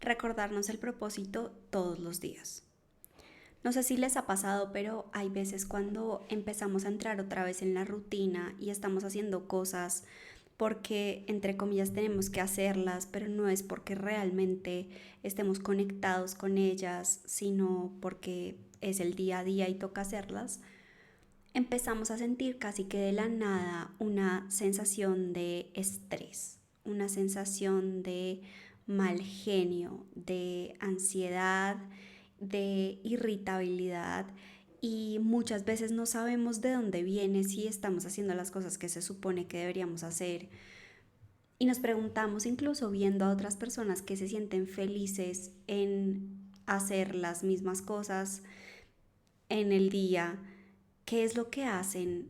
recordarnos el propósito todos los días. No sé si les ha pasado, pero hay veces cuando empezamos a entrar otra vez en la rutina y estamos haciendo cosas porque, entre comillas, tenemos que hacerlas, pero no es porque realmente estemos conectados con ellas, sino porque es el día a día y toca hacerlas. Empezamos a sentir casi que de la nada una sensación de estrés, una sensación de mal genio, de ansiedad, de irritabilidad, y muchas veces no sabemos de dónde viene, si estamos haciendo las cosas que se supone que deberíamos hacer. Y nos preguntamos, incluso viendo a otras personas que se sienten felices en hacer las mismas cosas en el día, qué es lo que hacen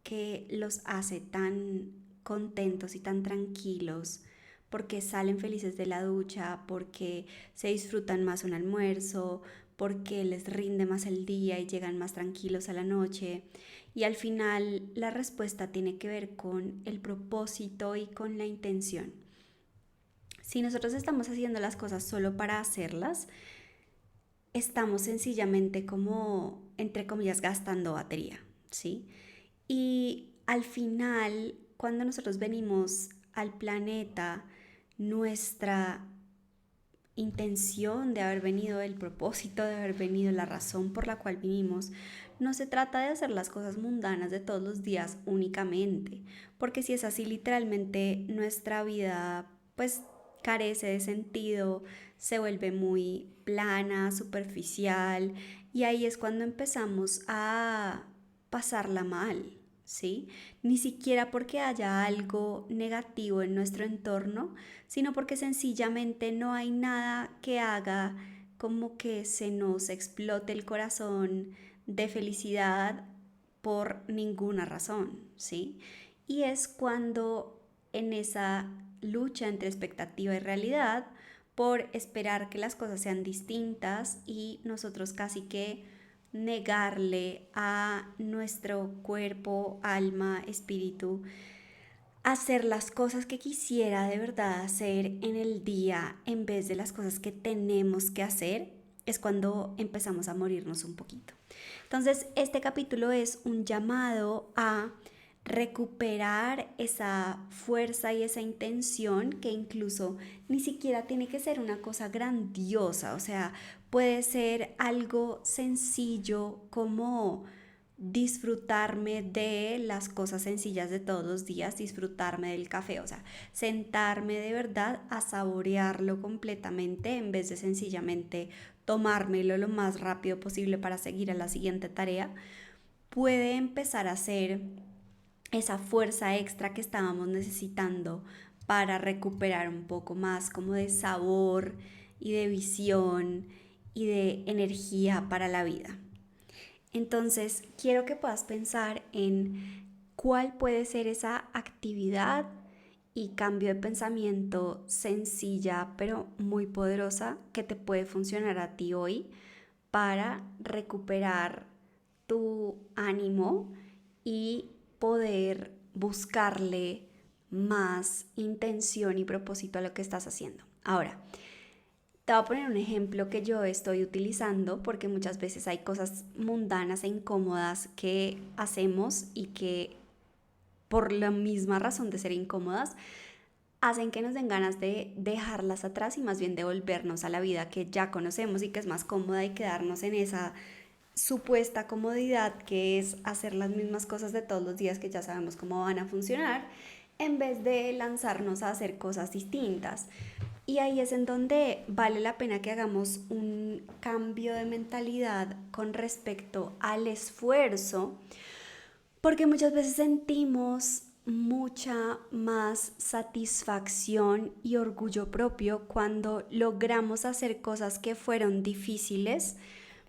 que los hace tan contentos y tan tranquilos, porque salen felices de la ducha, porque se disfrutan más un almuerzo, porque les rinde más el día y llegan más tranquilos a la noche. Y al final la respuesta tiene que ver con el propósito y con la intención. Si nosotros estamos haciendo las cosas solo para hacerlas, estamos sencillamente como, entre comillas, gastando batería, ¿sí? Y al final, cuando nosotros venimos al planeta, nuestra intención de haber venido, el propósito de haber venido, la razón por la cual vinimos, no se trata de hacer las cosas mundanas de todos los días únicamente, porque si es así, literalmente nuestra vida pues carece de sentido, se vuelve muy plana, superficial, y ahí es cuando empezamos a pasarla mal, ¿sí? Ni siquiera porque haya algo negativo en nuestro entorno, sino porque sencillamente no hay nada que haga como que se nos explote el corazón de felicidad por ninguna razón, ¿sí? Y es cuando en esa lucha entre expectativa y realidad, por esperar que las cosas sean distintas y nosotros casi que negarle a nuestro cuerpo, alma, espíritu, hacer las cosas que quisiera de verdad hacer en el día en vez de las cosas que tenemos que hacer, es cuando empezamos a morirnos un poquito. Entonces, este capítulo es un llamado a recuperar esa fuerza y esa intención, que incluso ni siquiera tiene que ser una cosa grandiosa, o sea, puede ser algo sencillo como disfrutarme de las cosas sencillas de todos los días, disfrutarme del café, o sea, sentarme de verdad a saborearlo completamente en vez de sencillamente tomármelo lo más rápido posible para seguir a la siguiente tarea, puede empezar a ser esa fuerza extra que estábamos necesitando para recuperar un poco más como de sabor y de visión y de energía para la vida. Entonces, quiero que puedas pensar en cuál puede ser esa actividad y cambio de pensamiento sencilla pero muy poderosa que te puede funcionar a ti hoy para recuperar tu ánimo y poder buscarle más intención y propósito a lo que estás haciendo. Ahora, te voy a poner un ejemplo que yo estoy utilizando porque muchas veces hay cosas mundanas e incómodas que hacemos y que por la misma razón de ser incómodas hacen que nos den ganas de dejarlas atrás y más bien de volvernos a la vida que ya conocemos y que es más cómoda, y quedarnos en esa supuesta comodidad que es hacer las mismas cosas de todos los días que ya sabemos cómo van a funcionar, en vez de lanzarnos a hacer cosas distintas. Y ahí es en donde vale la pena que hagamos un cambio de mentalidad con respecto al esfuerzo, porque muchas veces sentimos mucha más satisfacción y orgullo propio cuando logramos hacer cosas que fueron difíciles,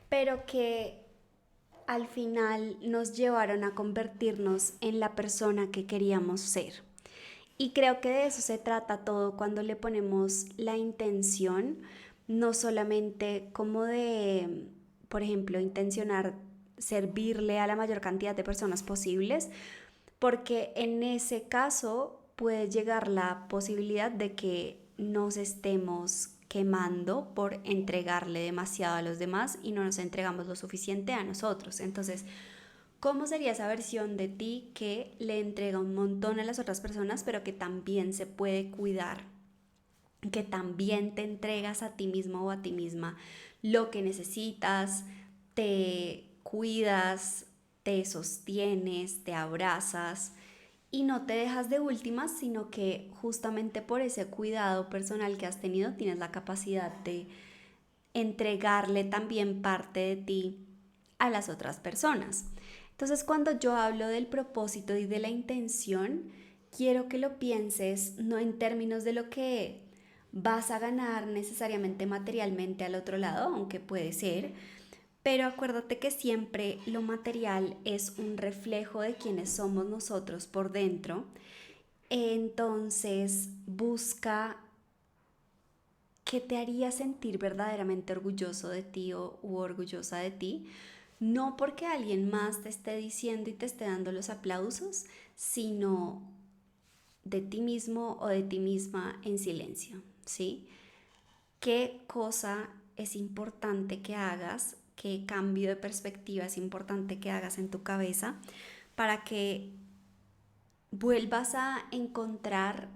pero que al final nos llevaron a convertirnos en la persona que queríamos ser. Y creo que de eso se trata todo cuando le ponemos la intención, no solamente como de, por ejemplo, intencionar servirle a la mayor cantidad de personas posibles, porque en ese caso puede llegar la posibilidad de que nos estemos quemando por entregarle demasiado a los demás y no nos entregamos lo suficiente a nosotros. Entonces, ¿cómo sería esa versión de ti que le entrega un montón a las otras personas, pero que también se puede cuidar? Que también te entregas a ti mismo o a ti misma lo que necesitas, te cuidas, te sostienes, te abrazas y no te dejas de últimas, sino que justamente por ese cuidado personal que has tenido tienes la capacidad de entregarle también parte de ti a las otras personas. Entonces, cuando yo hablo del propósito y de la intención, quiero que lo pienses no en términos de lo que vas a ganar necesariamente materialmente al otro lado, aunque puede ser, pero acuérdate que siempre lo material es un reflejo de quienes somos nosotros por dentro. Entonces, busca qué te haría sentir verdaderamente orgulloso de ti u orgullosa de ti, no porque alguien más te esté diciendo y te esté dando los aplausos, sino de ti mismo o de ti misma en silencio, ¿sí? ¿Qué cosa es importante que hagas? ¿Qué cambio de perspectiva es importante que hagas en tu cabeza para que vuelvas a encontrar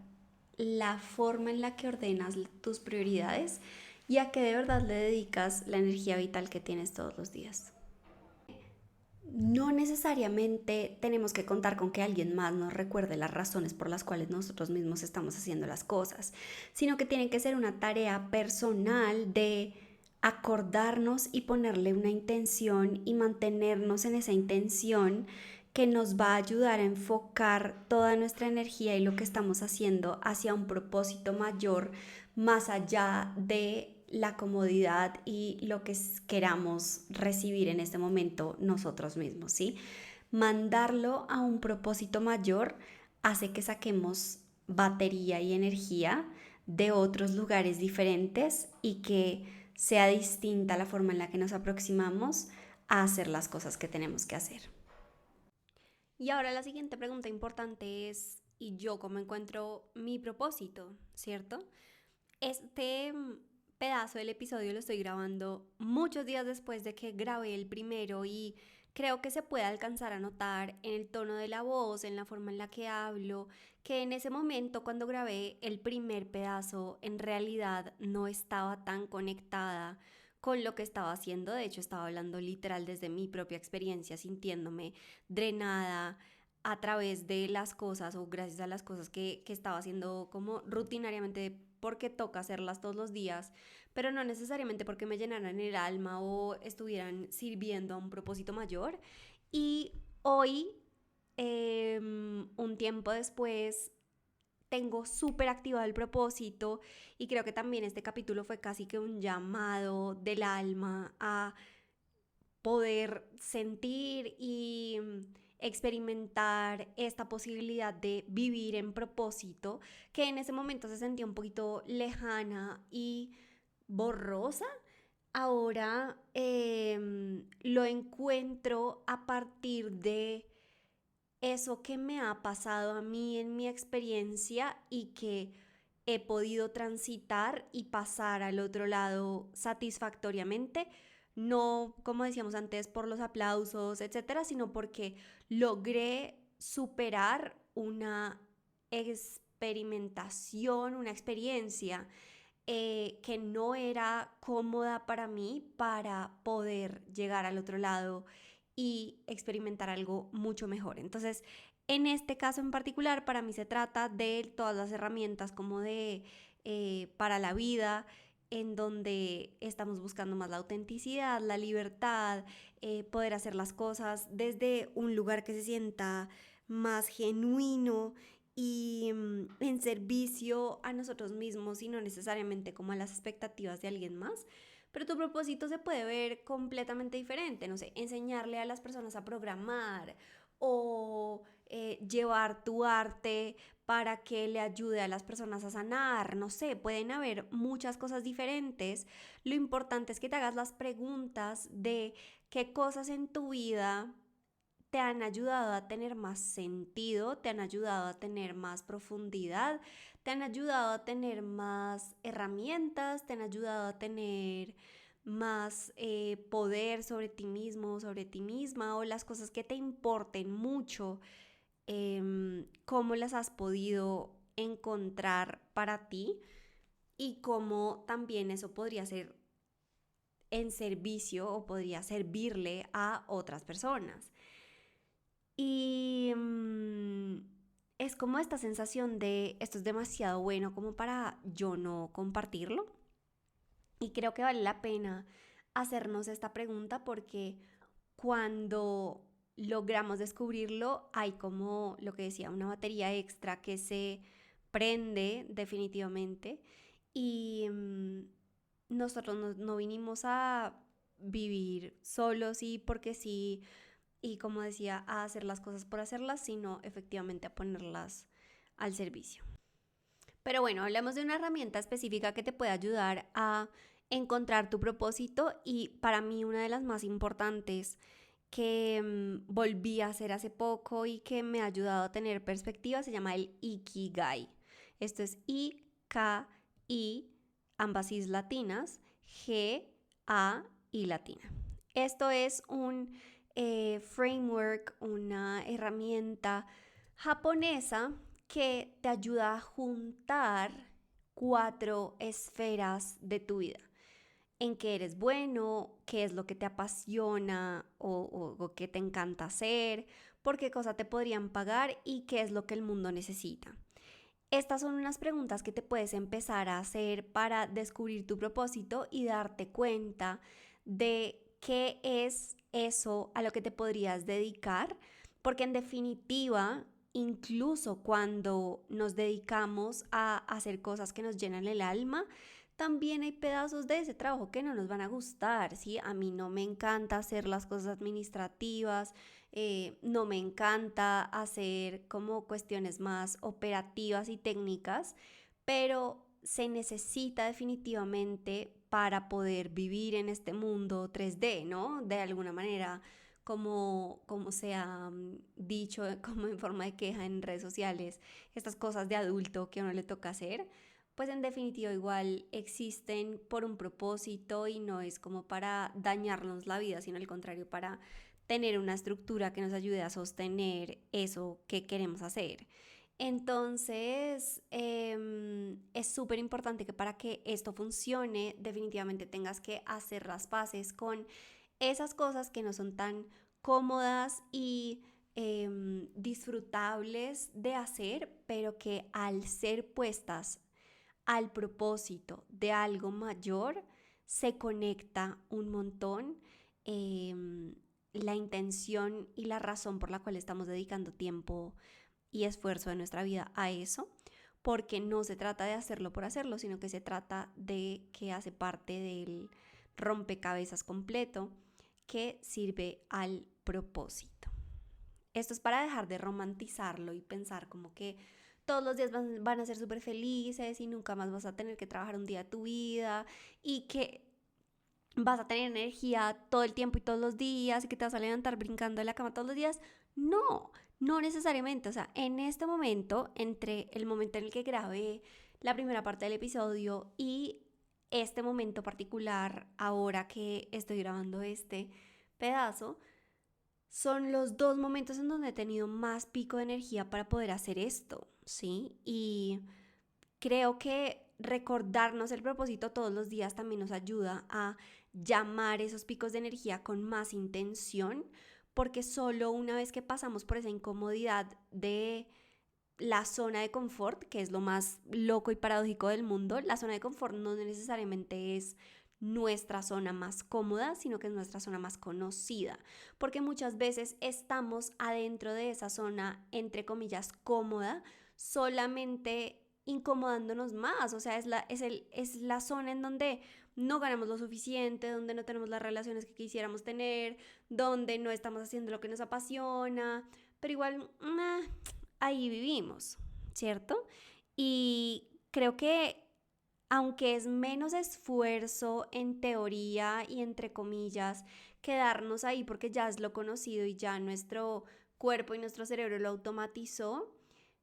la forma en la que ordenas tus prioridades y a que de verdad le dedicas la energía vital que tienes todos los días? No necesariamente tenemos que contar con que alguien más nos recuerde las razones por las cuales nosotros mismos estamos haciendo las cosas, sino que tiene que ser una tarea personal de acordarnos y ponerle una intención y mantenernos en esa intención que nos va a ayudar a enfocar toda nuestra energía y lo que estamos haciendo hacia un propósito mayor, más allá de la comodidad y lo que queramos recibir en este momento nosotros mismos, ¿sí? Mandarlo a un propósito mayor hace que saquemos batería y energía de otros lugares diferentes y que sea distinta la forma en la que nos aproximamos a hacer las cosas que tenemos que hacer. Y ahora la siguiente pregunta importante es, ¿y yo cómo encuentro mi propósito? ¿Cierto? Este pedazo del episodio lo estoy grabando muchos días después de que grabé el primero y creo que se puede alcanzar a notar en el tono de la voz, en la forma en la que hablo, que en ese momento cuando grabé el primer pedazo en realidad no estaba tan conectada con lo que estaba haciendo. De hecho, estaba hablando literal desde mi propia experiencia, sintiéndome drenada a través de las cosas o gracias a las cosas que estaba haciendo como rutinariamente porque toca hacerlas todos los días, pero no necesariamente porque me llenaran el alma o estuvieran sirviendo a un propósito mayor. Y hoy, un tiempo después, tengo súper activado el propósito y creo que también este capítulo fue casi que un llamado del alma a poder sentir y experimentar esta posibilidad de vivir en propósito, que en ese momento se sentía un poquito lejana y borrosa. Ahora lo encuentro a partir de eso que me ha pasado a mí en mi experiencia y que he podido transitar y pasar al otro lado satisfactoriamente, no como decíamos antes por los aplausos, etcétera, sino porque logré superar una experimentación, una experiencia que no era cómoda para mí para poder llegar al otro lado y experimentar algo mucho mejor. Entonces, en este caso en particular, para mí se trata de todas las herramientas como de para la vida, en donde estamos buscando más la autenticidad, la libertad, poder hacer las cosas desde un lugar que se sienta más genuino y en servicio a nosotros mismos y no necesariamente como a las expectativas de alguien más. Pero tu propósito se puede ver completamente diferente, no sé, enseñarle a las personas a programar o llevar tu arte para que le ayude a las personas a sanar, no sé, pueden haber muchas cosas diferentes. Lo importante es que te hagas las preguntas de qué cosas en tu vida te han ayudado a tener más sentido, te han ayudado a tener más profundidad, te han ayudado a tener más herramientas, te han ayudado a tener más poder sobre ti mismo, sobre ti misma, o las cosas que te importen mucho, cómo las has podido encontrar para ti y cómo también eso podría ser en servicio o podría servirle a otras personas. Y es como esta sensación de esto es demasiado bueno como para yo no compartirlo. Y creo que vale la pena hacernos esta pregunta porque cuando logramos descubrirlo hay como lo que decía, una batería extra que se prende definitivamente y nosotros no vinimos a vivir solos y porque sí, y como decía, a hacer las cosas por hacerlas, sino efectivamente a ponerlas al servicio. Pero bueno, hablamos de una herramienta específica que te puede ayudar a encontrar tu propósito y para mí una de las más importantes que volví a hacer hace poco y que me ha ayudado a tener perspectiva se llama el Ikigai. Esto es I-K-I, ambas is latinas, G-A y latina. Esto es un framework, una herramienta japonesa que te ayuda a juntar 4 esferas de tu vida. En qué eres bueno, qué es lo que te apasiona o qué te encanta hacer, por qué cosa te podrían pagar y qué es lo que el mundo necesita. Estas son unas preguntas que te puedes empezar a hacer para descubrir tu propósito y darte cuenta de qué es eso a lo que te podrías dedicar, porque en definitiva, incluso cuando nos dedicamos a hacer cosas que nos llenan el alma, también hay pedazos de ese trabajo que no nos van a gustar, ¿sí? A mí no me encanta hacer las cosas administrativas, no me encanta hacer como cuestiones más operativas y técnicas, pero se necesita definitivamente para poder vivir en este mundo 3D, ¿no? De alguna manera, como se ha dicho, como en forma de queja en redes sociales, estas cosas de adulto que a uno le toca hacer, pues en definitiva igual existen por un propósito y no es como para dañarnos la vida, sino al contrario, para tener una estructura que nos ayude a sostener eso que queremos hacer. Entonces, es súper importante que para que esto funcione, definitivamente tengas que hacer las paces con esas cosas que no son tan cómodas y disfrutables de hacer, pero que al ser puestas al propósito de algo mayor, se conecta un montón la intención y la razón por la cual estamos dedicando tiempo y esfuerzo de nuestra vida a eso, porque no se trata de hacerlo por hacerlo, sino que se trata de que hace parte del rompecabezas completo que sirve al propósito. Esto es para dejar de romantizarlo y pensar como que todos los días van a ser súper felices y nunca más vas a tener que trabajar un día de tu vida y que vas a tener energía todo el tiempo y todos los días y que te vas a levantar brincando de la cama todos los días. No, no necesariamente. O sea, en este momento, entre el momento en el que grabé la primera parte del episodio y este momento particular, ahora que estoy grabando este pedazo, son los 2 momentos en donde he tenido más pico de energía para poder hacer esto, ¿sí? Y creo que recordarnos el propósito todos los días también nos ayuda a llamar esos picos de energía con más intención, porque solo una vez que pasamos por esa incomodidad de la zona de confort, que es lo más loco y paradójico del mundo, la zona de confort no necesariamente es nuestra zona más cómoda, sino que es nuestra zona más conocida, porque muchas veces estamos adentro de esa zona, entre comillas, cómoda, solamente incomodándonos más, o sea, es la zona en donde no ganamos lo suficiente, donde no tenemos las relaciones que quisiéramos tener, donde no estamos haciendo lo que nos apasiona, pero igual, ahí vivimos, ¿cierto? Y creo que aunque es menos esfuerzo en teoría y entre comillas quedarnos ahí porque ya es lo conocido y ya nuestro cuerpo y nuestro cerebro lo automatizó,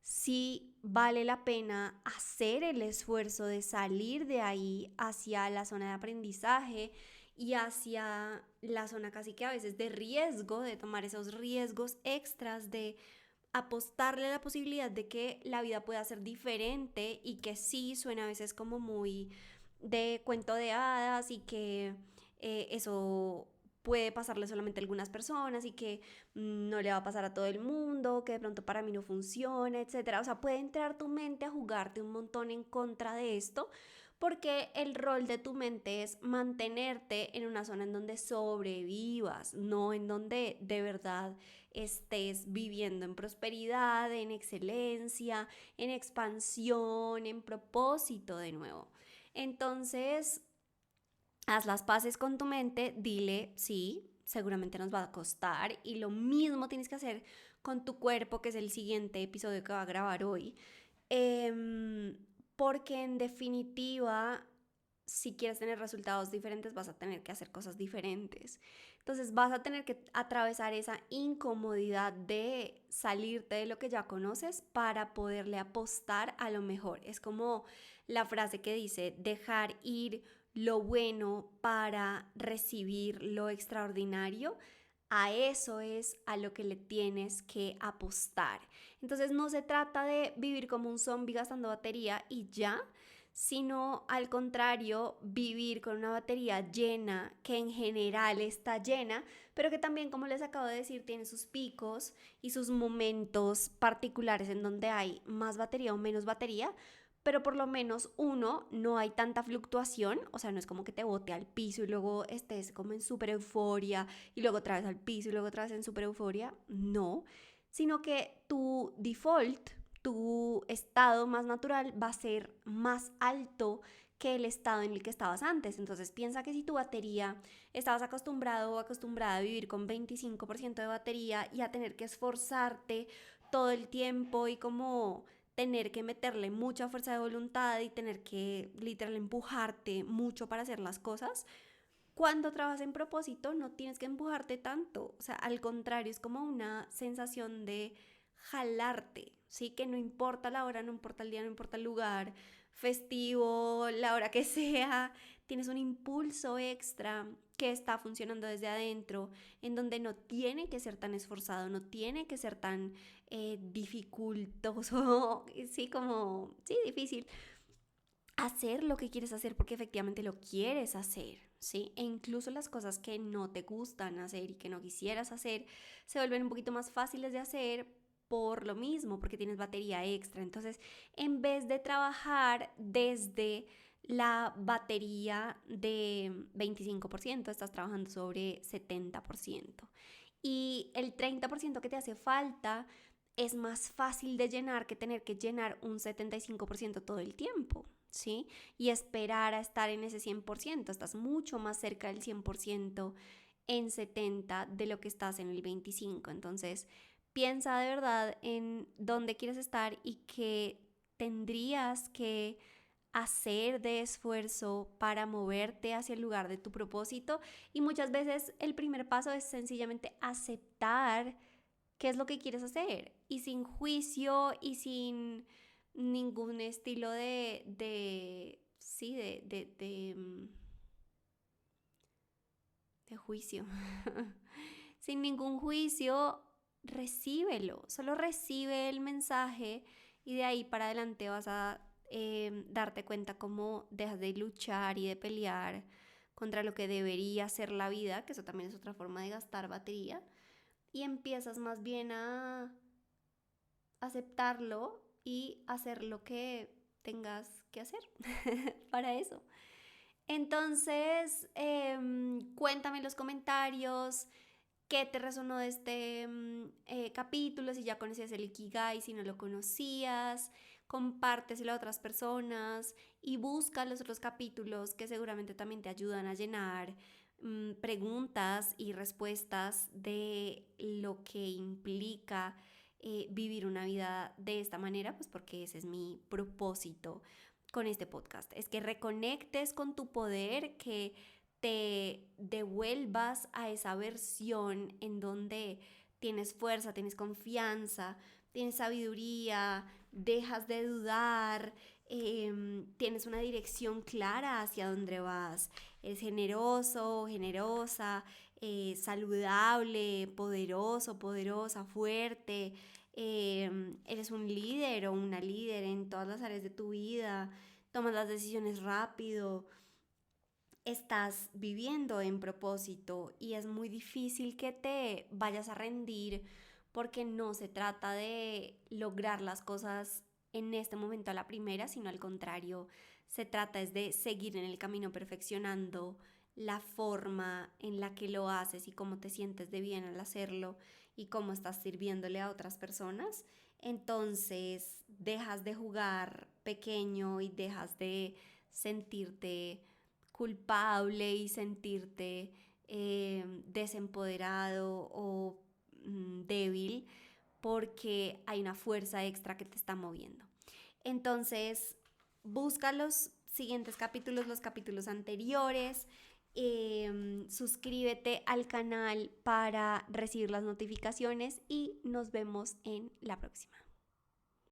sí vale la pena hacer el esfuerzo de salir de ahí hacia la zona de aprendizaje y hacia la zona casi que a veces de riesgo, de tomar esos riesgos extras, de apostarle a la posibilidad de que la vida pueda ser diferente y que sí suena a veces como muy de cuento de hadas y que eso puede pasarle solamente a algunas personas y que no le va a pasar a todo el mundo, que de pronto para mí no funciona, etcétera. O sea, puede entrar tu mente a jugarte un montón en contra de esto, porque el rol de tu mente es mantenerte en una zona en donde sobrevivas, no en donde de verdad estés viviendo en prosperidad, en excelencia, en expansión, en propósito de nuevo. Entonces, haz las paces con tu mente, dile, sí, seguramente nos va a costar y lo mismo tienes que hacer con tu cuerpo, que es el siguiente episodio que va a grabar hoy. Porque en definitiva, si quieres tener resultados diferentes, vas a tener que hacer cosas diferentes. Entonces vas a tener que atravesar esa incomodidad de salirte de lo que ya conoces para poderle apostar a lo mejor. Es como la frase que dice, dejar ir lo bueno para recibir lo extraordinario. A eso es a lo que le tienes que apostar. Entonces no se trata de vivir como un zombie gastando batería y ya, sino al contrario, vivir con una batería llena, que en general está llena, pero que también, como les acabo de decir, tiene sus picos y sus momentos particulares en donde hay más batería o menos batería, pero por lo menos uno, no hay tanta fluctuación, o sea, no es como que te bote al piso y luego estés como en súper euforia y luego otra vez al piso y luego otra vez en súper euforia, no, sino que tu default, tu estado más natural va a ser más alto que el estado en el que estabas antes. Entonces piensa que si tu batería estabas acostumbrado o acostumbrada a vivir con 25% de batería y a tener que esforzarte todo el tiempo y como tener que meterle mucha fuerza de voluntad y tener que literal empujarte mucho para hacer las cosas, cuando trabajas en propósito no tienes que empujarte tanto, o sea, al contrario, es como una sensación de jalarte, ¿sí? Que no importa la hora, no importa el día, no importa el lugar, festivo, la hora que sea, tienes un impulso extra que está funcionando desde adentro, en donde no tiene que ser tan esforzado, no tiene que ser tan dificultoso, sí, como, sí, difícil, hacer lo que quieres hacer porque efectivamente lo quieres hacer, ¿sí? E incluso las cosas que no te gustan hacer y que no quisieras hacer se vuelven un poquito más fáciles de hacer por lo mismo, porque tienes batería extra. Entonces, en vez de trabajar desde la batería de 25%, estás trabajando sobre 70%. Y el 30% que te hace falta es más fácil de llenar que tener que llenar un 75% todo el tiempo, ¿sí? Y esperar a estar en ese 100%. Estás mucho más cerca del 100% en 70 de lo que estás en el 25. Entonces, piensa de verdad en dónde quieres estar y qué tendrías que hacer de esfuerzo para moverte hacia el lugar de tu propósito. Y muchas veces el primer paso es sencillamente aceptar qué es lo que quieres hacer y sin juicio y sin ningún estilo sí, de juicio. Sin ningún juicio, recíbelo, solo recibe el mensaje y de ahí para adelante vas a darte cuenta cómo dejas de luchar y de pelear contra lo que debería ser la vida, que eso también es otra forma de gastar batería, y empiezas más bien a aceptarlo y hacer lo que tengas que hacer para eso. Entonces, cuéntame en los comentarios qué te resonó de este capítulo, si ya conocías el Ikigai, si no lo conocías, compárteselo a otras personas y busca los otros capítulos que seguramente también te ayudan a llenar preguntas y respuestas de lo que implica vivir una vida de esta manera, pues porque ese es mi propósito con este podcast, es que reconectes con tu poder, que te devuelvas a esa versión en donde tienes fuerza, tienes confianza, tienes sabiduría, dejas de dudar, tienes una dirección clara hacia dónde vas, eres generoso, generosa, saludable, poderoso, poderosa, fuerte, eres un líder o una líder en todas las áreas de tu vida, tomas las decisiones rápido, estás viviendo en propósito y es muy difícil que te vayas a rendir porque no se trata de lograr las cosas en este momento a la primera, sino al contrario, se trata es de seguir en el camino perfeccionando la forma en la que lo haces y cómo te sientes de bien al hacerlo y cómo estás sirviéndole a otras personas. Entonces dejas de jugar pequeño y dejas de sentirte culpable y sentirte desempoderado o débil porque hay una fuerza extra que te está moviendo. Entonces, busca los siguientes capítulos, los capítulos anteriores, suscríbete al canal para recibir las notificaciones y nos vemos en la próxima.